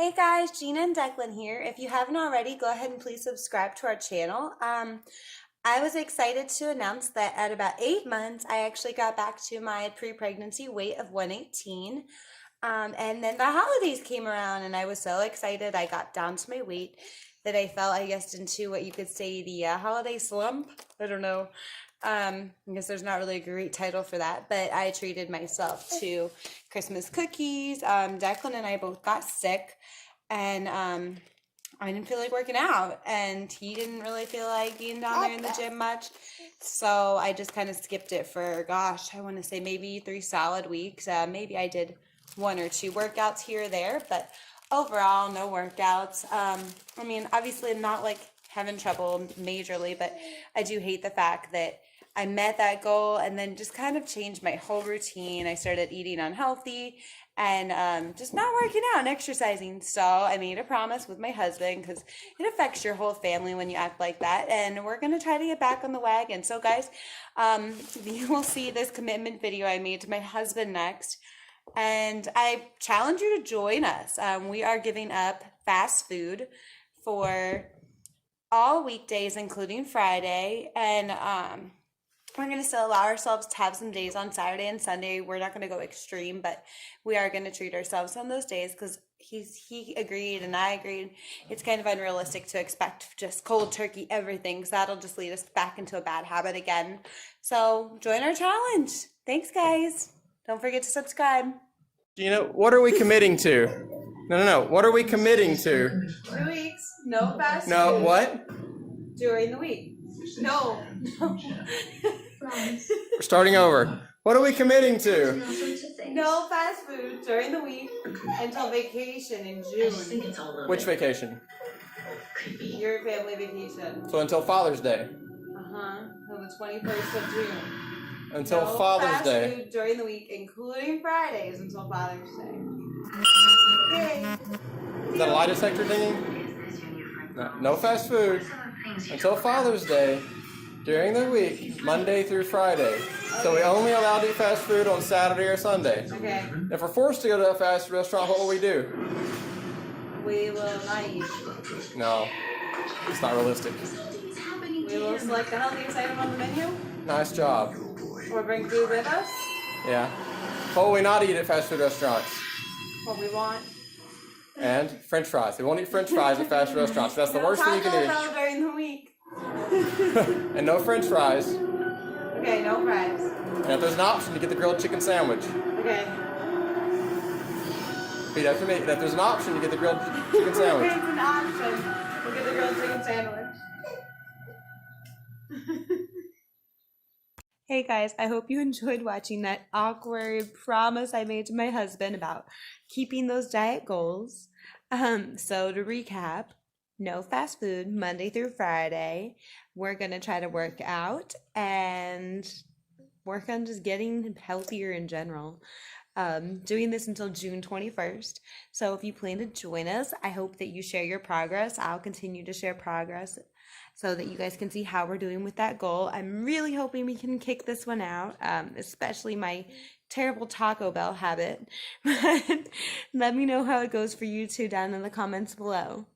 Hey guys, Gina and Declan here. If you haven't already, go ahead and please subscribe to our channel. I was excited to announce that at about 8 months, I actually got back to my pre-pregnancy weight of 118. And then the holidays came around and I was so excited. I got down to my weight that I fell, I guess, into what you could say the holiday slump. I don't know. I guess there's not really a great title for that, but I treated myself to Christmas cookies. Declan and I both got sick, and I didn't feel like working out, and he didn't really feel like being down there in the gym much. So I just kind of skipped it for, gosh, I want to say maybe 3 solid weeks. Maybe I did 1 or 2 workouts here or there, but overall, no workouts. I mean, obviously, I'm not like having trouble majorly, but I do hate the fact that I met that goal and then just kind of changed my whole routine. I started eating unhealthy and just not working out and exercising. So I made a promise with my husband, because it affects your whole family when you act like that. And we're going to try to get back on the wagon. So guys, you will see this commitment video I made to my husband next. And I challenge you to join us. We are giving up fast food for all weekdays, including Friday. And we're going to still allow ourselves to have some days on Saturday and Sunday. We're not going to go extreme, but we are going to treat ourselves on those days, because he agreed and I agreed. It's kind of unrealistic to expect just cold turkey everything, because that'll just lead us back into a bad habit again. So join our challenge. Thanks, guys. Don't forget to subscribe. Gina, what are we committing to? No. What are we committing to? 2 weeks, no fast food. No, what? During the week. No. We're starting over. What are we committing to? No fast food during the week until vacation in June. Which vacation? Your family vacation. So until Father's Day. Till the 21st of June. Until No Father's fast Day. food during the week, including Fridays, until Father's Day. Yay. Is that a lie detector dinging? No fast food until Father's Day during the week, Monday through Friday. So we only allowed to eat fast food on Saturday or Sunday. Okay. If we're forced to go to a fast food restaurant, what will we do? We will not eat. No, it's not realistic. We will select the healthiest item on the menu. Nice job. Or bring food with us. Yeah. What will we not eat at fast food restaurants? What we want. And French fries. We won't eat French fries at fast food restaurants. That's the worst thing you can Taco Bell during the week. eat. And no French fries. Okay, no fries. And if there's an option, you get the grilled chicken sandwich. Okay. Repeat after me. And if there's an option, you get the grilled chicken sandwich. It's an option. We'll get the grilled chicken sandwich. Hey guys, I hope you enjoyed watching that awkward promise I made to my husband about keeping those diet goals. So to recap, no fast food Monday through Friday. We're going to try to work out and work on just getting healthier in general. Doing this until June 21st. So if you plan to join us, I hope that you share your progress. I'll continue to share progress so that you guys can see how we're doing with that goal. I'm really hoping we can kick this one out, especially my terrible Taco Bell habit. Let me know how it goes for you too down in the comments below.